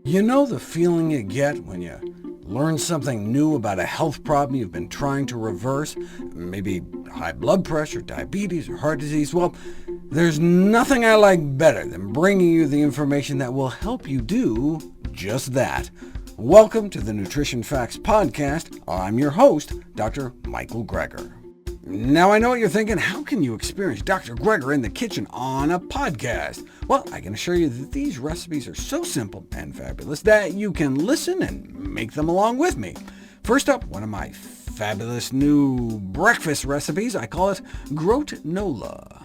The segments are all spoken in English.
You know the feeling you get when you learn something new about a health problem you've been trying to reverse? Maybe high blood pressure, diabetes, or heart disease? Well, there's nothing I like better than bringing you the information that will help you do just that. Welcome to the Nutrition Facts podcast. I'm your host, Dr. Michael Greger. Now, I know what you're thinking. How can you experience Dr. Greger in the kitchen on a podcast? Well, I can assure you that these recipes are so simple and fabulous that you can listen and make them along with me. First up, one of my fabulous new breakfast recipes. I call it groatnola.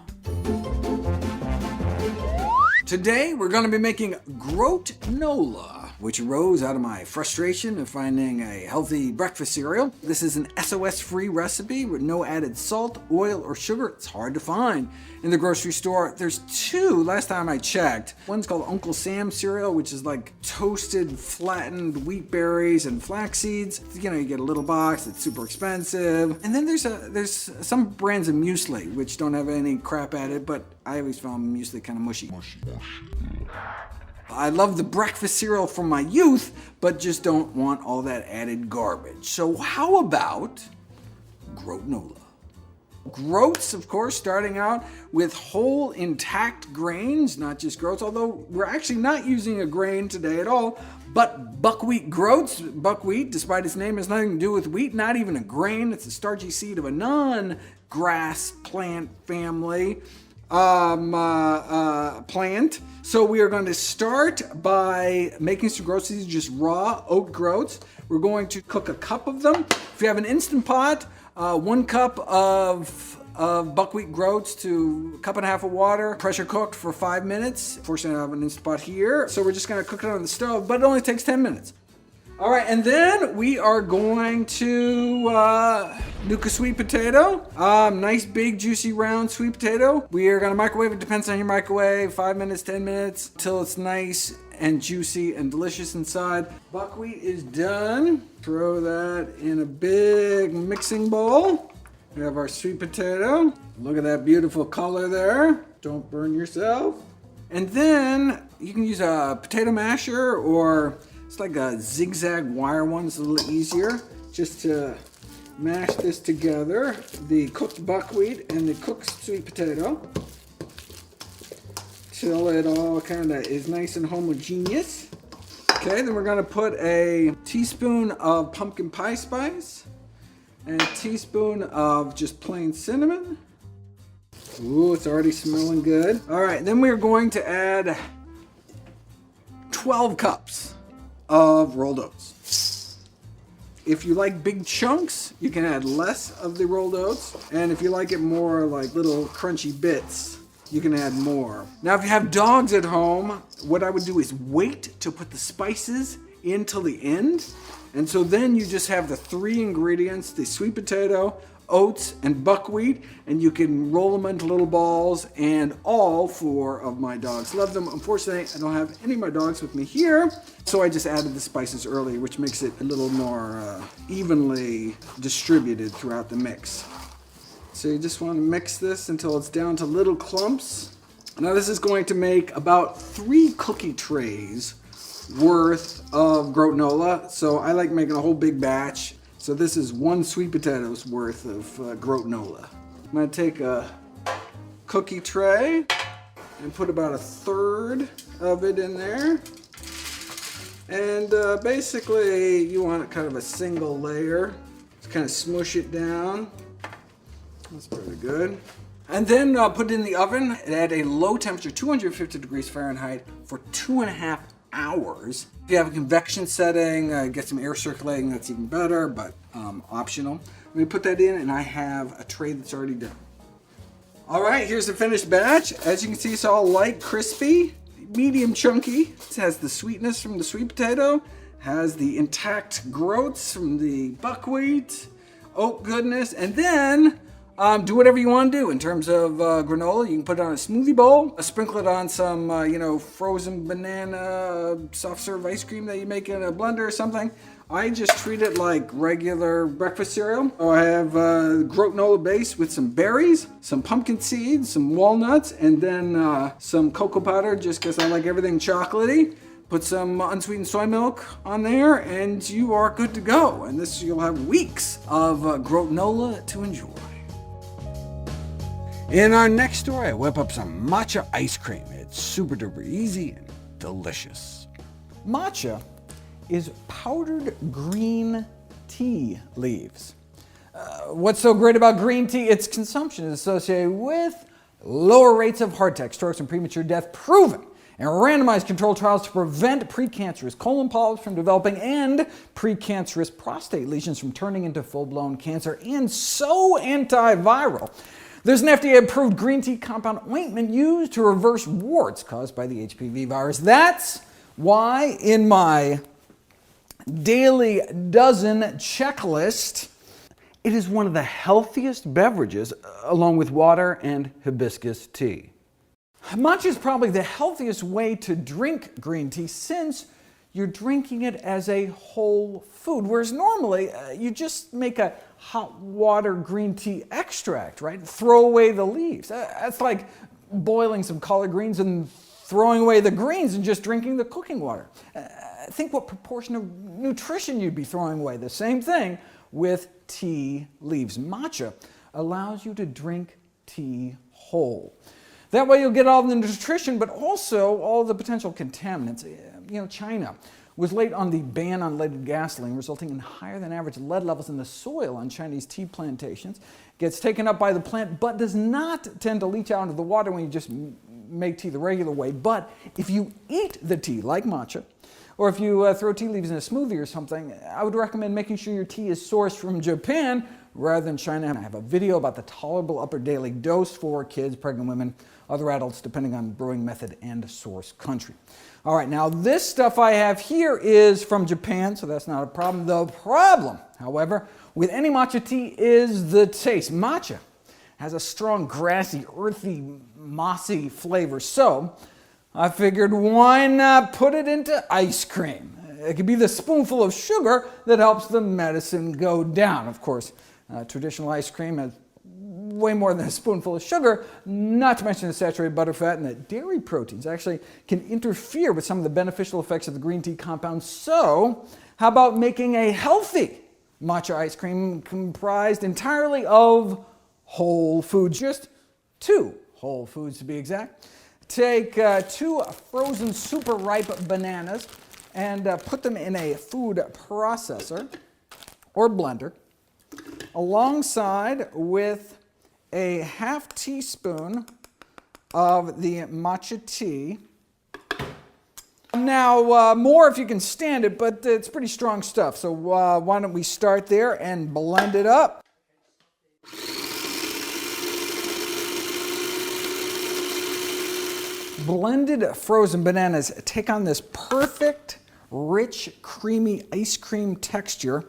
Today, we're going to be making groatnola, which arose out of my frustration of finding a healthy breakfast cereal. This is an SOS-free recipe with no added salt, oil, or sugar. It's hard to find in the grocery store. There's two, last time I checked. One's called Uncle Sam's cereal, which is like toasted, flattened wheat berries and flax seeds. You know, you get a little box, it's super expensive. And then there's some brands of muesli, which don't have any crap added, but I always found muesli kind of mushy. I love the breakfast cereal from my youth, but just don't want all that added garbage. So how about groatnola? Groats, of course, starting out with whole intact grains, not just groats, although we're actually not using a grain today at all, but buckwheat groats. Buckwheat, despite its name, has nothing to do with wheat, not even a grain. It's a starchy seed of a non-grass plant family. Plant. So we are going to start by making some groats. These are just raw oat groats. We're going to cook a cup of them. If you have an Instant Pot, 1 cup of buckwheat groats to a cup and a half of water, pressure cooked for 5 minutes. Fortunately, I have an Instant Pot here, so we're just going to cook it on the stove, but it only takes 10 minutes. All right, and then we are going to nuke a sweet potato. Nice, big, juicy, round sweet potato. We are going to microwave it. Depends on your microwave. 5 minutes, 10 minutes, till it's nice and juicy and delicious inside. Buckwheat is done. Throw that in a big mixing bowl. We have our sweet potato. Look at that beautiful color there. Don't burn yourself. And then you can use a potato masher, or it's like a zigzag wire one. It's a little easier just to mash this together, the cooked buckwheat and the cooked sweet potato, till it all kind of is nice and homogeneous. Okay, then we're going to put a teaspoon of pumpkin pie spice and a teaspoon of just plain cinnamon. Ooh, it's already smelling good. All right, then we're going to add 12 cups of rolled oats. If you like big chunks, you can add less of the rolled oats. And if you like it more like little crunchy bits, you can add more. Now, if you have dogs at home, what I would do is wait to put the spices in till the end. And so then you just have the 3 ingredients, the sweet potato, oats, and buckwheat, and you can roll them into little balls, and all 4 of my dogs love them. Unfortunately, I don't have any of my dogs with me here, so I just added the spices early, which makes it a little more evenly distributed throughout the mix. So you just want to mix this until it's down to little clumps. Now this is going to make about 3 cookie trays worth of groatnola, so I like making a whole big batch. So this is 1 sweet potato's worth of groatnola. I'm going to take a cookie tray and put about 1/3 of it in there. And basically you want kind of a single layer. Just kind of smush it down. That's pretty good. And then put it in the oven at a low temperature, 250 degrees Fahrenheit, for 2.5 hours. If you have a convection setting, get some air circulating, that's even better, but optional. Let me put that in, and I have a tray that's already done. All right, here's the finished batch. As you can see, it's all light, crispy, medium chunky. It has the sweetness from the sweet potato, has the intact groats from the buckwheat, oat goodness, and then do whatever you want to do in terms of granola. You can put it on a smoothie bowl, sprinkle it on some, frozen banana soft serve ice cream that you make in a blender or something. I just treat it like regular breakfast cereal. I have groatnola base with some berries, some pumpkin seeds, some walnuts, and then some cocoa powder just because I like everything chocolatey. Put some unsweetened soy milk on there, and you are good to go. And this, you'll have weeks of groatnola to enjoy. In our next story, I whip up some matcha ice cream. It's super duper easy and delicious. Matcha is powdered green tea leaves. What's so great about green tea? Its consumption is associated with lower rates of heart attack, strokes, and premature death, proven in randomized controlled trials to prevent precancerous colon polyps from developing and precancerous prostate lesions from turning into full-blown cancer, and so antiviral. There's an FDA-approved green tea compound ointment used to reverse warts caused by the HPV virus. That's why in my daily dozen checklist, it is one of the healthiest beverages, along with water and hibiscus tea. Matcha is probably the healthiest way to drink green tea since you're drinking it as a whole food, whereas normally you just make a hot water green tea extract, right? Throw away the leaves. That's like boiling some collard greens and throwing away the greens and just drinking the cooking water. Think what proportion of nutrition you'd be throwing away. The same thing with tea leaves. Matcha allows you to drink tea whole. That way you'll get all the nutrition, but also all the potential contaminants. China was late on the ban on leaded gasoline, resulting in higher than average lead levels in the soil on Chinese tea plantations. Gets taken up by the plant, but does not tend to leach out into the water when you just make tea the regular way. But if you eat the tea, like matcha, or if you throw tea leaves in a smoothie or something, I would recommend making sure your tea is sourced from Japan rather than China. And I have a video about the tolerable upper daily dose for kids, pregnant women, other adults, depending on brewing method and source country. All right, now this stuff I have here is from Japan, so that's not a problem. The problem, however, with any matcha tea is the taste. Matcha has a strong, grassy, earthy, mossy flavor, so I figured, why not put it into ice cream? It could be the spoonful of sugar that helps the medicine go down. Of course, traditional ice cream has way more than a spoonful of sugar, not to mention the saturated butterfat and the dairy proteins actually can interfere with some of the beneficial effects of the green tea compound. So, how about making a healthy matcha ice cream comprised entirely of whole foods? Just 2 whole foods to be exact. Take 2 frozen super ripe bananas and put them in a food processor or blender alongside with a half teaspoon of the matcha tea. Now, more if you can stand it, but it's pretty strong stuff. So why don't we start there and blend it up. Blended frozen bananas take on this perfect, rich, creamy ice cream texture.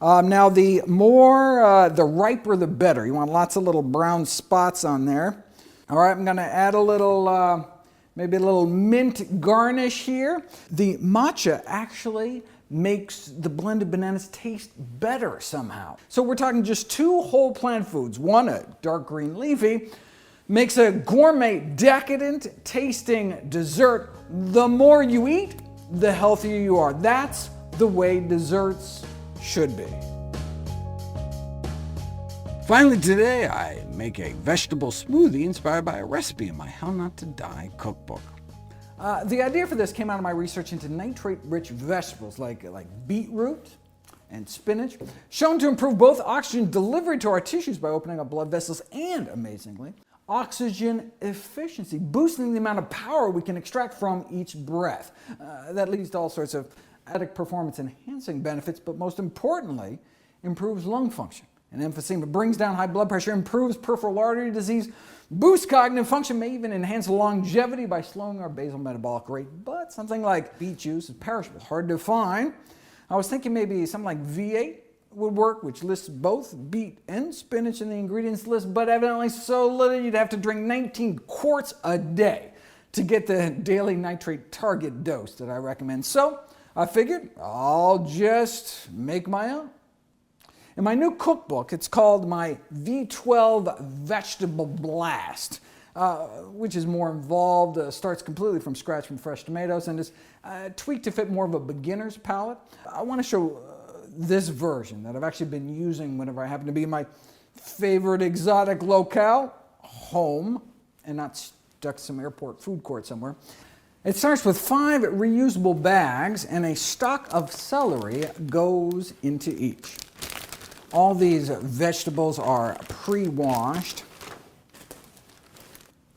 Now, the riper, the better. You want lots of little brown spots on there. All right, I'm going to add a little, maybe a little mint garnish here. The matcha actually makes the blended bananas taste better somehow. So we're talking just 2 whole plant foods. One, a dark green leafy, makes a gourmet, decadent tasting dessert. The more you eat, the healthier you are. That's the way desserts should be. Finally today, I make a vegetable smoothie inspired by a recipe in my How Not to Die cookbook. The idea for this came out of my research into nitrate-rich vegetables like beetroot and spinach, shown to improve both oxygen delivery to our tissues by opening up blood vessels and, amazingly, oxygen efficiency, boosting the amount of power we can extract from each breath. That leads to all sorts of added performance-enhancing benefits, but most importantly, improves lung function and emphysema, brings down high blood pressure, improves peripheral artery disease, boosts cognitive function, may even enhance longevity by slowing our basal metabolic rate. But something like beet juice is perishable, hard to find. I was thinking maybe something like V8 would work, which lists both beet and spinach in the ingredients list, but evidently so little you'd have to drink 19 quarts a day to get the daily nitrate target dose that I recommend. So I figured I'll just make my own. In my new cookbook, it's called my V12 Vegetable Blast. which is more involved, starts completely from scratch from fresh tomatoes, and is tweaked to fit more of a beginner's palate. I want to show this version that I've actually been using whenever I happen to be in my favorite exotic locale, home, and not stuck some airport food court somewhere. It starts with 5 reusable bags, and a stalk of celery goes into each. All these vegetables are pre-washed.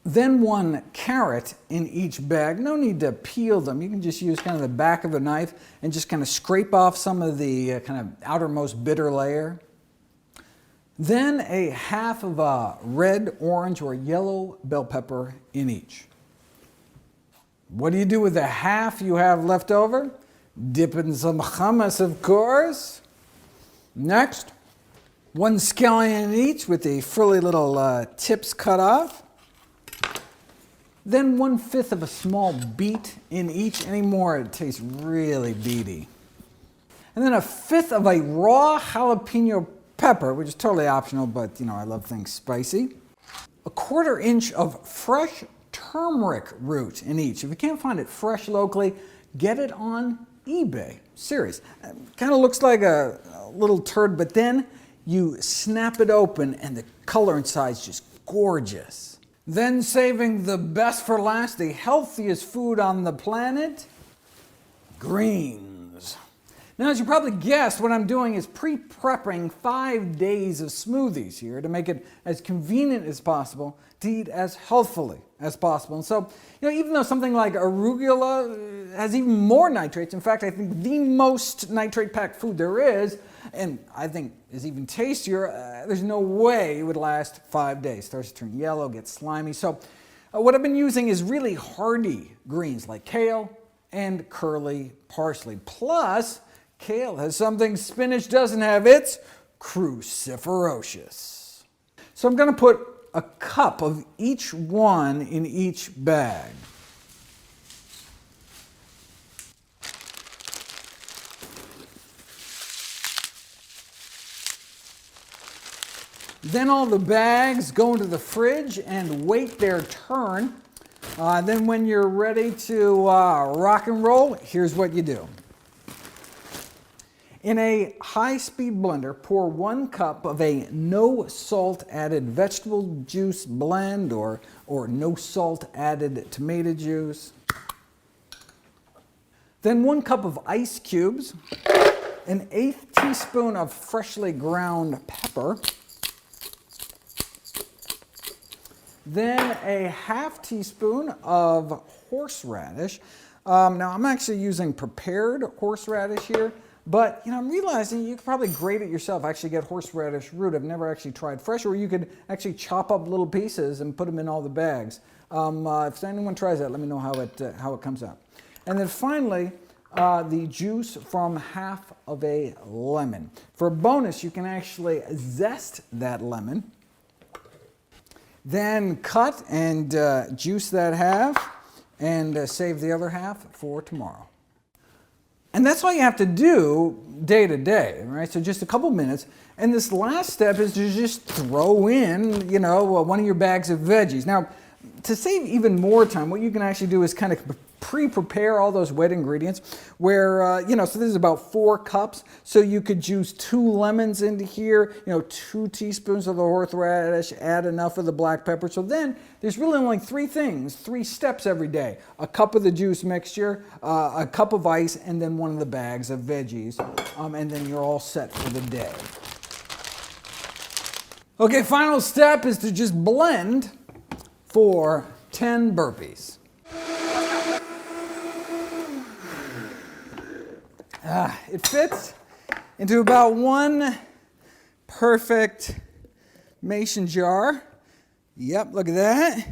Then 1 carrot in each bag. No need to peel them. You can just use kind of the back of a knife and just kind of scrape off some of the kind of outermost bitter layer. Then a half of a red, orange, or yellow bell pepper in each. What do you do with the half you have left over? Dip in some hummus, of course. Next, 1 scallion each with the frilly little tips cut off. Then 1/5 of a small beet in each. Any more, it tastes really beety. And then 1/5 of a raw jalapeno pepper, which is totally optional, but I love things spicy. 1/4 inch of fresh turmeric root in each. If you can't find it fresh locally, get it on eBay. Serious. Kind of looks like a little turd, but then you snap it open and the color inside is just gorgeous. Then saving the best for last, the healthiest food on the planet, greens. Now, as you probably guessed, what I'm doing is pre-prepping 5 days of smoothies here to make it as convenient as possible to eat as healthfully as possible. And so, even though something like arugula has even more nitrates, in fact, I think the most nitrate-packed food there is, and I think is even tastier, there's no way it would last 5 days. It starts to turn yellow, gets slimy. So what I've been using is really hardy greens like kale and curly parsley. Plus, kale has something spinach doesn't have. It's cruciferous. So I'm going to put a cup of each one in each bag. Then all the bags go into the fridge and wait their turn. Then when you're ready to rock and roll, here's what you do. In a high-speed blender, pour 1 cup of a no salt added vegetable juice blend or no salt added tomato juice. Then 1 cup of ice cubes, an 1/8 teaspoon of freshly ground pepper, then a 1/2 teaspoon of horseradish. Now I'm actually using prepared horseradish here. But I'm realizing you could probably grate it yourself, actually get horseradish root. I've never actually tried fresh, or you could actually chop up little pieces and put them in all the bags. If anyone tries that, let me know how it comes out. And then finally, the juice from 1/2 of a lemon. For a bonus, you can actually zest that lemon, then cut and juice that 1/2 and save the other 1/2 for tomorrow. And that's all you have to do day to day, right? So just a couple minutes. And this last step is to just throw in, one of your bags of veggies. Now, to save even more time, what you can actually do is kind of pre-prepare all those wet ingredients where, so this is about 4 cups. So you could juice 2 lemons into here, 2 teaspoons of the horseradish, add enough of the black pepper. So then there's really only 3 steps every day. A cup of the juice mixture, a cup of ice, and then 1 of the bags of veggies. And then you're all set for the day. Okay, final step is to just blend for 10 burpees. It fits into about 1 perfect mason jar. Yep, look at that.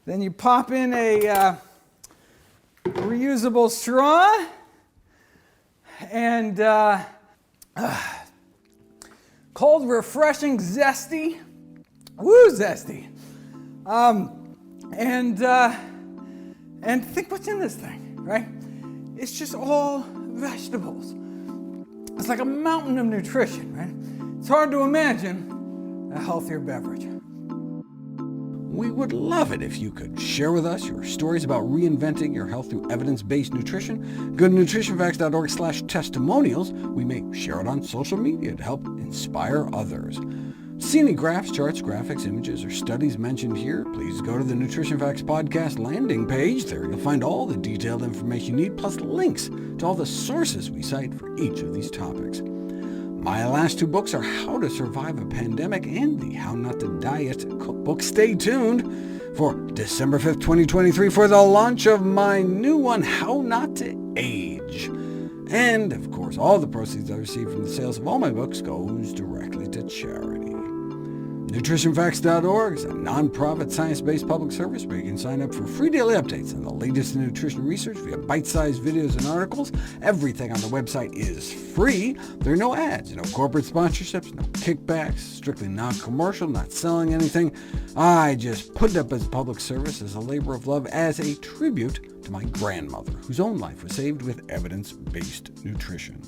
Then you pop in a reusable straw and cold, refreshing, zesty. Woo, zesty. And think what's in this thing, right? It's just all vegetables. It's like a mountain of nutrition, right? It's hard to imagine a healthier beverage. We would love it if you could share with us your stories about reinventing your health through evidence-based nutrition. Go to NutritionFacts.org/testimonials. We may share it on social media to help inspire others. See any graphs, charts, graphics, images, or studies mentioned here, please go to the Nutrition Facts podcast landing page. There you'll find all the detailed information you need, plus links to all the sources we cite for each of these topics. My last 2 books are How to Survive a Pandemic and the How Not to Diet cookbook. Stay tuned for December 5th, 2023 for the launch of my new one, How Not to Age. And, of course, all the proceeds I receive from the sales of all my books goes directly to charity. NutritionFacts.org is a non-profit, science-based public service where you can sign up for free daily updates on the latest in nutrition research via bite-sized videos and articles. Everything on the website is free. There are no ads, no corporate sponsorships, no kickbacks, strictly non-commercial, not selling anything. I just put it up as a public service, as a labor of love, as a tribute to my grandmother, whose own life was saved with evidence-based nutrition.